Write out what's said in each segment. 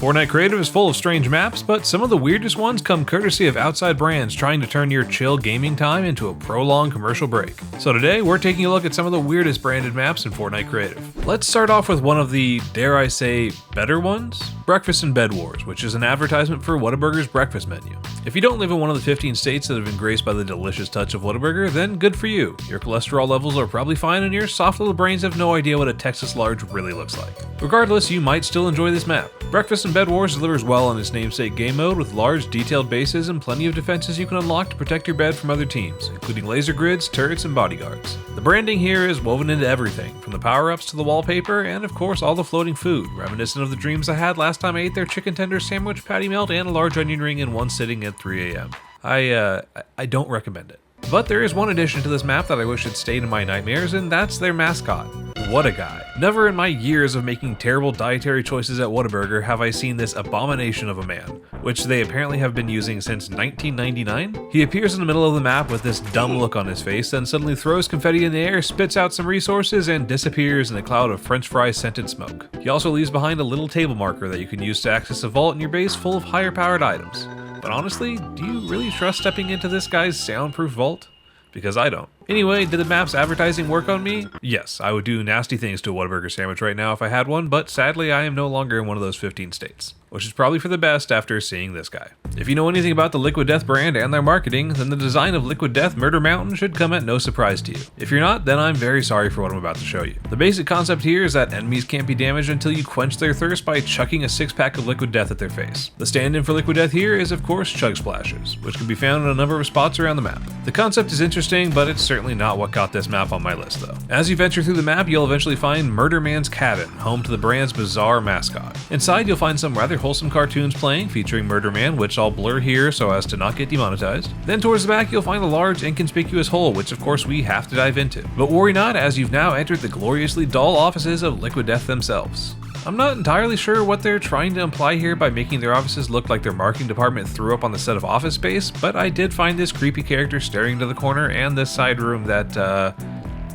Fortnite Creative is full of strange maps, but some of the weirdest ones come courtesy of outside brands trying to turn your chill gaming time into a prolonged commercial break. So today, we're taking a look at some of the weirdest branded maps in Fortnite Creative. Let's start off with one of the, dare I say, better ones? Breakfast in Bed Wars, which is an advertisement for Whataburger's breakfast menu. If you don't live in one of the 15 states that have been graced by the delicious touch of Whataburger, then good for you. Your cholesterol levels are probably fine and your soft little brains have no idea what a Texas large really looks like. Regardless, you might still enjoy this map. Breakfast in Bed Wars delivers well on its namesake game mode with large detailed bases and plenty of defenses you can unlock to protect your bed from other teams, including laser grids, turrets, and bodyguards. The branding here is woven into everything, from the power-ups to the wallpaper, and of course all the floating food, reminiscent of the dreams I had last time I ate their chicken tender sandwich, patty melt, and a large onion ring in one sitting at 3 a.m. I don't recommend it. But there is one addition to this map that I wish had stayed in my nightmares, and that's their mascot. What a guy. Never in my years of making terrible dietary choices at Whataburger have I seen this abomination of a man, which they apparently have been using since 1999. He appears in the middle of the map with this dumb look on his face, then suddenly throws confetti in the air, spits out some resources, and disappears in a cloud of french fry scented smoke. He also leaves behind a little table marker that you can use to access a vault in your base full of higher powered items. But honestly, do you really trust stepping into this guy's soundproof vault? Because I don't. Anyway, did the map's advertising work on me? Yes, I would do nasty things to a Whataburger sandwich right now if I had one, but sadly I am no longer in one of those 15 states. Which is probably for the best after seeing this guy. If you know anything about the Liquid Death brand and their marketing, then the design of Liquid Death Murder Mountain should come at no surprise to you. If you're not, then I'm very sorry for what I'm about to show you. The basic concept here is that enemies can't be damaged until you quench their thirst by chucking a 6-pack of Liquid Death at their face. The stand-in for Liquid Death here is of course Chug Splashes, which can be found in a number of spots around the map. The concept is interesting, but it's certainly not what got this map on my list though. As you venture through the map, you'll eventually find Murder Man's Cabin, home to the brand's bizarre mascot. Inside you'll find some rather wholesome cartoons playing featuring Murder Man, which I'll blur here so as to not get demonetized. Then towards the back you'll find a large inconspicuous hole, which of course we have to dive into. But worry not, as you've now entered the gloriously dull offices of Liquid Death themselves. I'm not entirely sure what they're trying to imply here by making their offices look like their marketing department threw up on the set of Office Space, but I did find this creepy character staring into the corner and this side room that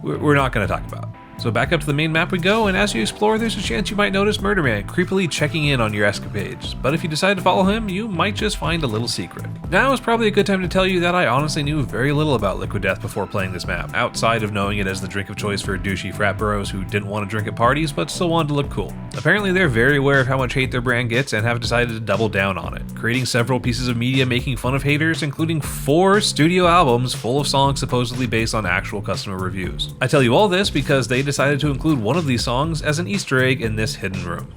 we're not going to talk about. So back up to the main map we go, and as you explore, there's a chance you might notice Murder Man creepily checking in on your escapades. But if you decide to follow him, you might just find a little secret. Now is probably a good time to tell you that I honestly knew very little about Liquid Death before playing this map, outside of knowing it as the drink of choice for douchey frat bros who didn't want to drink at parties but still wanted to look cool. Apparently they're very aware of how much hate their brand gets and have decided to double down on it, creating several pieces of media making fun of haters, including 4 studio albums full of songs supposedly based on actual customer reviews. I tell you all this because they decided to include one of these songs as an Easter egg in this hidden room.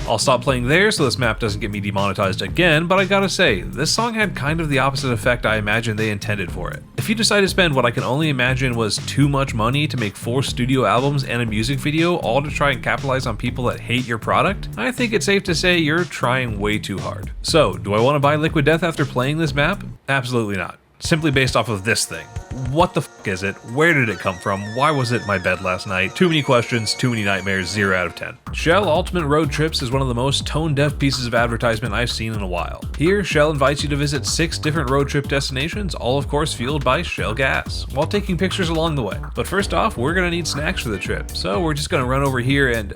I'll stop playing there so this map doesn't get me demonetized again, but I gotta say, this song had kind of the opposite effect I imagined they intended for it. If you decide to spend what I can only imagine was too much money to make 4 studio albums and a music video, all to try and capitalize on people that hate your product, I think it's safe to say you're trying way too hard. So, do I want to buy Liquid Death after playing this map? Absolutely not. Simply based off of this thing. What the f is it? Where did it come from? Why was it in my bed last night? Too many questions, too many nightmares, 0 out of 10. Shell Ultimate Road Trips is one of the most tone-deaf pieces of advertisement I've seen in a while. Here, Shell invites you to visit 6 different road trip destinations, all of course fueled by Shell gas, while taking pictures along the way. But first off, we're gonna need snacks for the trip, so we're just gonna run over here and...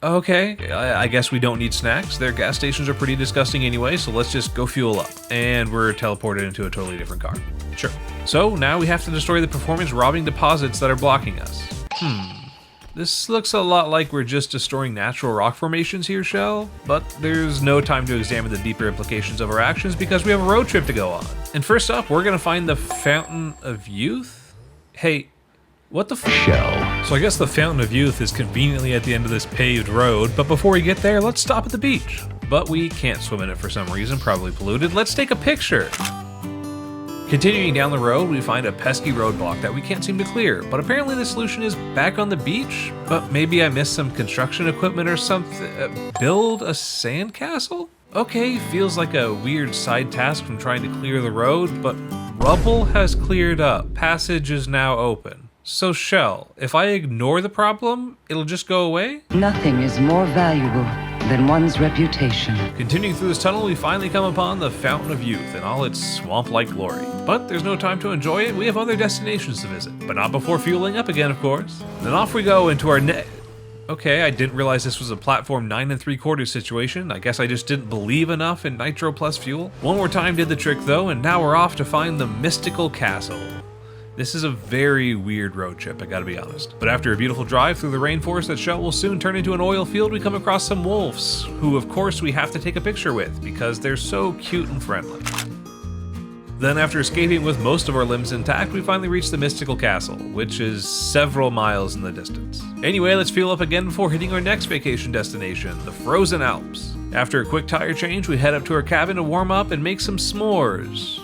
Okay, I guess we don't need snacks. Their gas stations are pretty disgusting anyway, so let's just go fuel up. And we're teleported into a totally different car. Sure. So now we have to destroy the performance robbing deposits that are blocking us. This looks a lot like we're just destroying natural rock formations here, Shell, but there's no time to examine the deeper implications of our actions because we have a road trip to go on. And first up, we're gonna find the Fountain of Youth? Hey, what the Shell? So I guess the Fountain of Youth is conveniently at the end of this paved road, but before we get there, let's stop at the beach. But we can't swim in it for some reason, probably polluted. Let's take a picture. Continuing down the road, we find a pesky roadblock that we can't seem to clear, but apparently the solution is back on the beach? But maybe I missed some construction equipment or something. Build a sandcastle? Okay, feels like a weird side task from trying to clear the road, but rubble has cleared up. Passage is now open. So Shell, if I ignore the problem, it'll just go away? Nothing is more valuable than one's reputation. Continuing through this tunnel, we finally come upon the Fountain of Youth in all its swamp-like glory. But there's no time to enjoy it, we have other destinations to visit. But not before fueling up again, of course. Then off we go into our Okay, I didn't realize this was a platform 9 3/4 situation. I guess I just didn't believe enough in nitro plus fuel. One more time did the trick though, and now we're off to find the mystical castle. This is a very weird road trip, I gotta be honest. But after a beautiful drive through the rainforest that shell will soon turn into an oil field, we come across some wolves, who of course we have to take a picture with, because they're so cute and friendly. Then after escaping with most of our limbs intact, we finally reach the mystical castle, which is several miles in the distance. Anyway, let's fuel up again before hitting our next vacation destination, the Frozen Alps. After a quick tire change, we head up to our cabin to warm up and make some s'mores.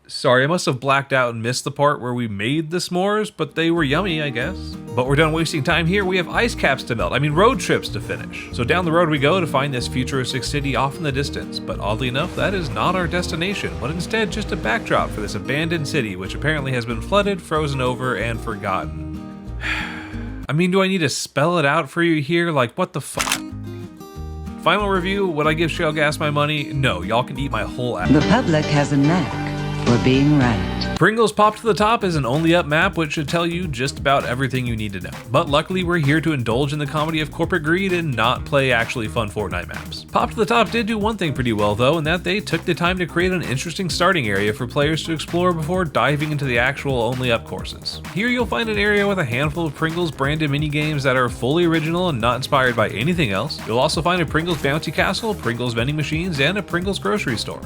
Sorry, I must have blacked out and missed the part where we made the s'mores, but they were yummy, I guess. But we're done wasting time here. We have ice caps to melt. Road trips to finish. So down the road we go to find this futuristic city off in the distance. But oddly enough, that is not our destination, but instead just a backdrop for this abandoned city, which apparently has been flooded, frozen over, and forgotten. Do I need to spell it out for you here? Like, what the fuck? Final review, would I give Shale Gas my money? No, y'all can eat my whole ass. The public has a knack for being right. Pringles Pop to the Top is an only up map which should tell you just about everything you need to know. But luckily we're here to indulge in the comedy of corporate greed and not play actually fun Fortnite maps. Pop to the Top did do one thing pretty well though, in that they took the time to create an interesting starting area for players to explore before diving into the actual only up courses. Here you'll find an area with a handful of Pringles branded minigames that are fully original and not inspired by anything else. You'll also find a Pringles bouncy castle, Pringles vending machines, and a Pringles grocery store.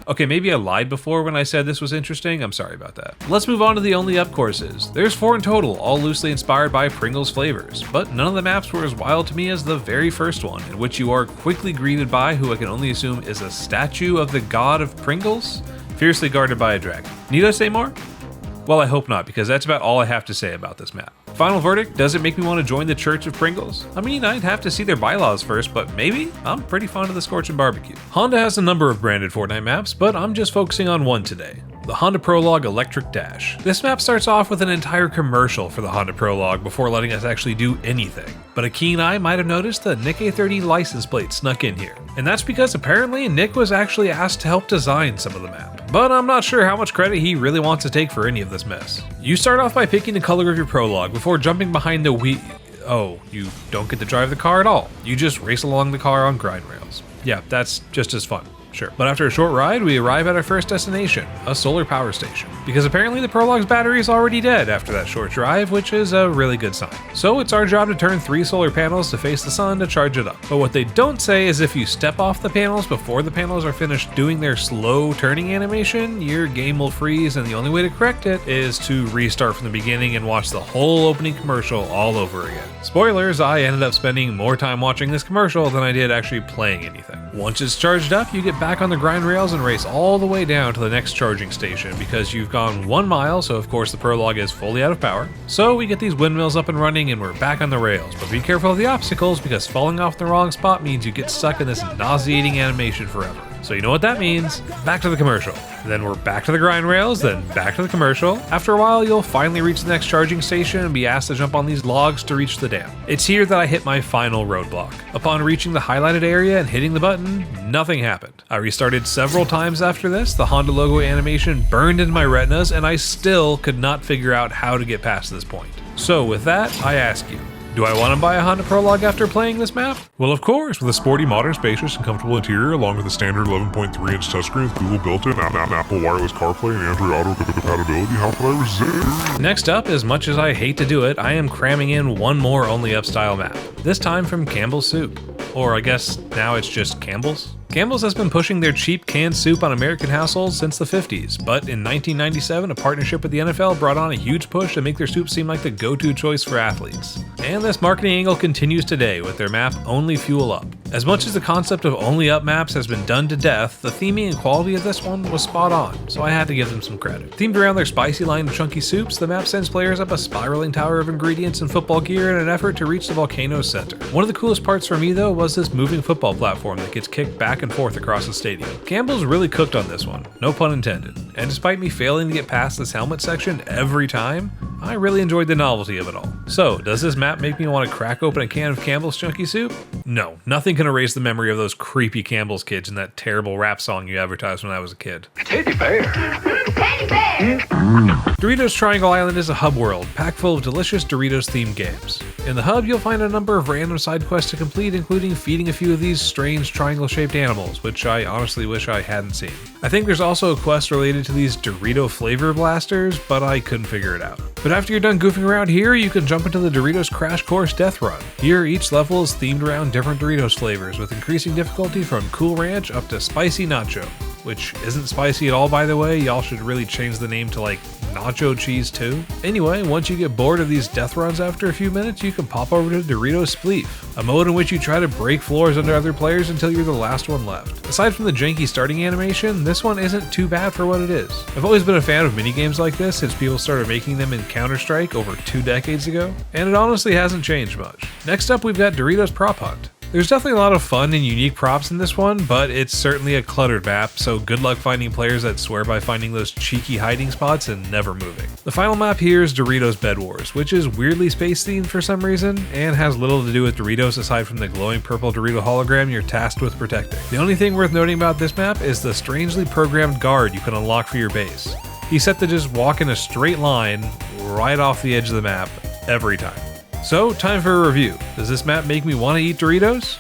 Okay, maybe I lied before when I said this was interesting, I'm sorry about that. Let's move on to the only up courses. There's 4 in total, all loosely inspired by Pringles flavors, but none of the maps were as wild to me as the very first one, in which you are quickly greeted by who I can only assume is a statue of the god of Pringles, fiercely guarded by a dragon. Need I say more? Well, I hope not, because that's about all I have to say about this map. Final verdict, does it make me want to join the Church of Pringles? I'd have to see their bylaws first, but maybe? I'm pretty fond of the Scorchin' Barbecue. Honda has a number of branded Fortnite maps, but I'm just focusing on one today. The Honda Prologue Electric Dash. This map starts off with an entire commercial for the Honda Prologue before letting us actually do anything. But a keen eye might have noticed the Nick A30 license plate snuck in here. And that's because apparently Nick was actually asked to help design some of the map. But I'm not sure how much credit he really wants to take for any of this mess. You start off by picking the color of your Prologue before jumping behind the wheel. Oh, you don't get to drive the car at all. You just race along the car on grind rails. Yeah, that's just as fun. Sure. But after a short ride, we arrive at our first destination, a solar power station. Because apparently the Prologue's battery is already dead after that short drive, which is a really good sign. So it's our job to turn 3 solar panels to face the sun to charge it up. But what they don't say is if you step off the panels before the panels are finished doing their slow turning animation, your game will freeze, and the only way to correct it is to restart from the beginning and watch the whole opening commercial all over again. Spoilers, I ended up spending more time watching this commercial than I did actually playing anything. Once it's charged up, you get back on the grind rails and race all the way down to the next charging station because you've gone 1 mile, so of course the Prologue is fully out of power. So we get these windmills up and running and we're back on the rails, but be careful of the obstacles because falling off the wrong spot means you get stuck in this nauseating animation forever. So you know what that means? Back to the commercial. Then we're back to the grind rails, then back to the commercial. After a while, you'll finally reach the next charging station and be asked to jump on these logs to reach the dam. It's here that I hit my final roadblock. Upon reaching the highlighted area and hitting the button, nothing happened. I restarted several times after this, the Honda logo animation burned into my retinas, and I still could not figure out how to get past this point. So with that, I ask you, do I want to buy a Honda Prologue after playing this map? Well, of course, with a sporty, modern, spacious, and comfortable interior, along with a standard 11.3-inch touchscreen with Google built-in, Apple wireless CarPlay, and Android Auto compatibility, how could I resist? Next up, as much as I hate to do it, I am cramming in one more only up style map. This time from Campbell's Soup. Or I guess now it's just Campbell's? Campbell's has been pushing their cheap canned soup on American households since the 50s, but in 1997, a partnership with the NFL brought on a huge push to make their soup seem like the go-to choice for athletes. And this marketing angle continues today with their map Only Fuel Up. As much as the concept of Only Up maps has been done to death, the theming and quality of this one was spot on, so I had to give them some credit. Themed around their spicy line of chunky soups, the map sends players up a spiraling tower of ingredients and football gear in an effort to reach the volcano's center. One of the coolest parts for me though was this moving football platform that gets kicked back and forth across the stadium. Campbell's really cooked on this one, no pun intended, and despite me failing to get past this helmet section every time, I really enjoyed the novelty of it all. So, does this map make me want to crack open a can of Campbell's Chunky Soup? No, nothing can erase the memory of those creepy Campbell's kids and that terrible rap song you advertised when I was a kid. Teddy bear. Teddy bear. Doritos Triangle Island is a hub world, packed full of delicious Doritos-themed games. In the hub, you'll find a number of random side quests to complete, including feeding a few of these strange triangle-shaped animals, which I honestly wish I hadn't seen. I think there's also a quest related to these Dorito flavor blasters, but I couldn't figure it out. But after you're done goofing around here, you can jump into the Doritos Crash Course Death Run. Here, each level is themed around different Doritos flavors, with increasing difficulty from Cool Ranch up to Spicy Nacho. Which isn't spicy at all, by the way. Y'all should really change the name to like Nacho Cheese too. Anyway, once you get bored of these death runs after a few minutes, you can pop over to Doritos Spleef, a mode in which you try to break floors under other players until you're the last one left. Aside from the janky starting animation, this one isn't too bad for what it is. I've always been a fan of minigames like this since people started making them in Counter-Strike over 2 decades ago, and it honestly hasn't changed much. Next up, we've got Doritos Prop Hunt. There's definitely a lot of fun and unique props in this one, but it's certainly a cluttered map, so good luck finding players that swear by finding those cheeky hiding spots and never moving. The final map here is Doritos Bed Wars, which is weirdly space themed for some reason, and has little to do with Doritos aside from the glowing purple Dorito hologram you're tasked with protecting. The only thing worth noting about this map is the strangely programmed guard you can unlock for your base. He's set to just walk in a straight line right off the edge of the map every time. So, time for a review. Does this map make me want to eat Doritos?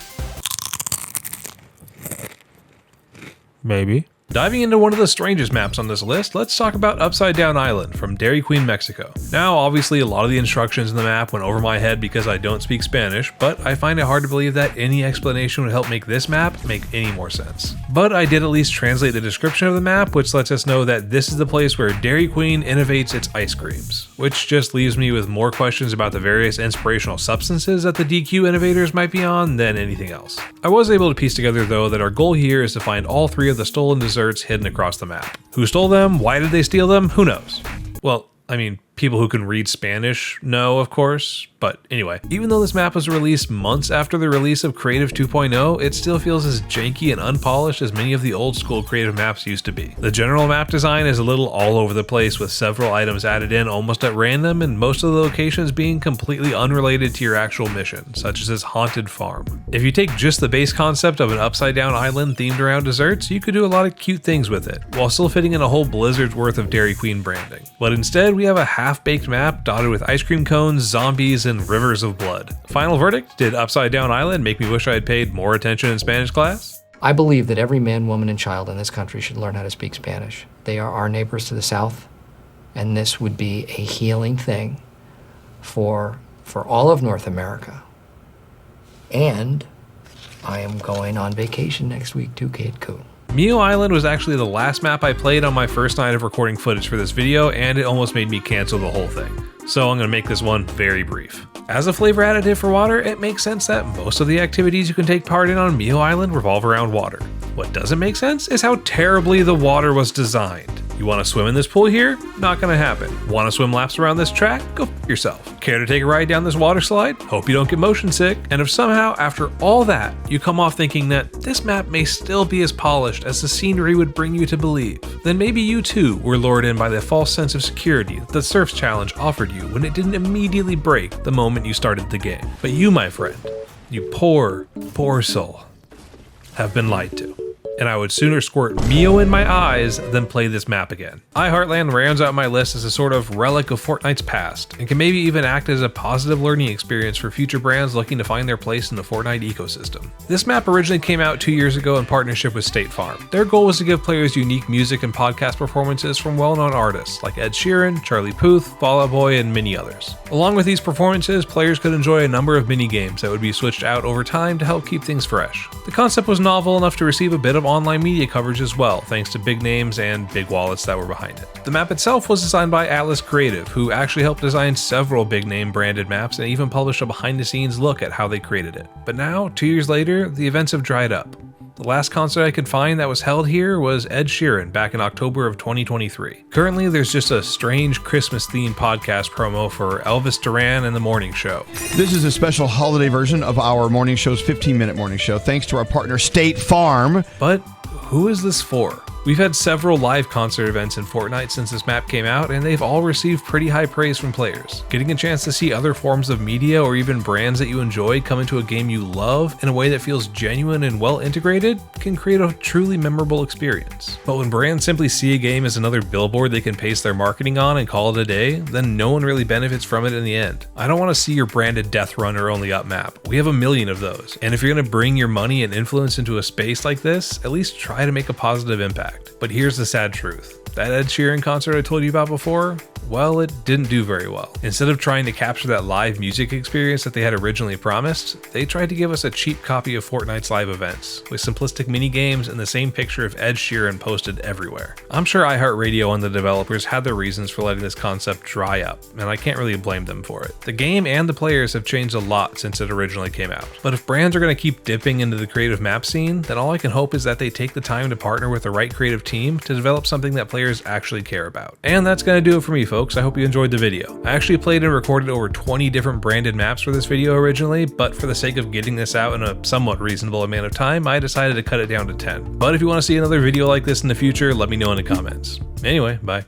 Maybe. Diving into one of the strangest maps on this list, let's talk about Upside Down Island from Dairy Queen, Mexico. Now, obviously a lot of the instructions in the map went over my head because I don't speak Spanish, but I find it hard to believe that any explanation would help make this map make any more sense. But I did at least translate the description of the map, which lets us know that this is the place where Dairy Queen innovates its ice creams, which just leaves me with more questions about the various inspirational substances that the DQ innovators might be on than anything else. I was able to piece together though that our goal here is to find all 3 of the stolen desserts hidden across the map. Who stole them? Why did they steal them? Who knows? Well, I mean, people who can read Spanish know, of course, but anyway. Even though this map was released months after the release of Creative 2.0, it still feels as janky and unpolished as many of the old school Creative maps used to be. The general map design is a little all over the place, with several items added in almost at random, and most of the locations being completely unrelated to your actual mission, such as this haunted farm. If you take just the base concept of an upside down island themed around desserts, you could do a lot of cute things with it, while still fitting in a whole blizzard's worth of Dairy Queen branding. But instead, we have a half-baked map dotted with ice cream cones, zombies, and rivers of blood. Final verdict, did Upside Down Island make me wish I had paid more attention in Spanish class? I believe that every man, woman, and child in this country should learn how to speak Spanish. They are our neighbors to the south, and this would be a healing thing for all of North America. And I am going on vacation next week to Cancun. Mio Island was actually the last map I played on my first night of recording footage for this video, and it almost made me cancel the whole thing. So I'm going to make this one very brief. As a flavor additive for water, it makes sense that most of the activities you can take part in on Mio Island revolve around water. What doesn't make sense is how terribly the water was designed. You want to swim in this pool here? Not gonna happen. Want to swim laps around this track? Go f yourself. Care to take a ride down this water slide? Hope you don't get motion sick. And if somehow, after all that, you come off thinking that this map may still be as polished as the scenery would bring you to believe, then maybe you too were lured in by the false sense of security that the Surfs Challenge offered you when it didn't immediately break the moment you started the game. But you, my friend, you poor, poor soul, have been lied to. And I would sooner squirt Mio in my eyes than play this map again. iHeartland rounds out my list as a sort of relic of Fortnite's past, and can maybe even act as a positive learning experience for future brands looking to find their place in the Fortnite ecosystem. This map originally came out 2 years ago in partnership with State Farm. Their goal was to give players unique music and podcast performances from well-known artists like Ed Sheeran, Charlie Puth, Fall Out Boy, and many others. Along with these performances, players could enjoy a number of mini-games that would be switched out over time to help keep things fresh. The concept was novel enough to receive a bit of online media coverage as well, thanks to big names and big wallets that were behind it. The map itself was designed by Fortnite Creative, who actually helped design several big name branded maps and even published a behind the scenes look at how they created it. But now, 2 years later, the events have dried up. The last concert I could find that was held here was Ed Sheeran back in October of 2023. Currently, there's just a strange Christmas-themed podcast promo for Elvis Duran and The Morning Show. This is a special holiday version of our morning show's 15-minute morning show, thanks to our partner State Farm. But who is this for? We've had several live concert events in Fortnite since this map came out, and they've all received pretty high praise from players. Getting a chance to see other forms of media or even brands that you enjoy come into a game you love in a way that feels genuine and well integrated can create a truly memorable experience. But when brands simply see a game as another billboard they can paste their marketing on and call it a day, then no one really benefits from it in the end. I don't want to see your branded Death Run or Only Up map. We have a million of those, and if you're going to bring your money and influence into a space like this, at least try to make a positive impact. But here's the sad truth. That Ed Sheeran concert I told you about before, well, it didn't do very well. Instead of trying to capture that live music experience that they had originally promised, they tried to give us a cheap copy of Fortnite's live events, with simplistic mini games and the same picture of Ed Sheeran posted everywhere. I'm sure iHeartRadio and the developers had their reasons for letting this concept dry up, and I can't really blame them for it. The game and the players have changed a lot since it originally came out. But if brands are going to keep dipping into the creative map scene, then all I can hope is that they take the time to partner with the right creative team to develop something that players actually care about. And that's going to do it for me, folks. I hope you enjoyed the video. I actually played and recorded over 20 different branded maps for this video originally, but for the sake of getting this out in a somewhat reasonable amount of time, I decided to cut it down to 10. But if you want to see another video like this in the future, let me know in the comments. Anyway, bye.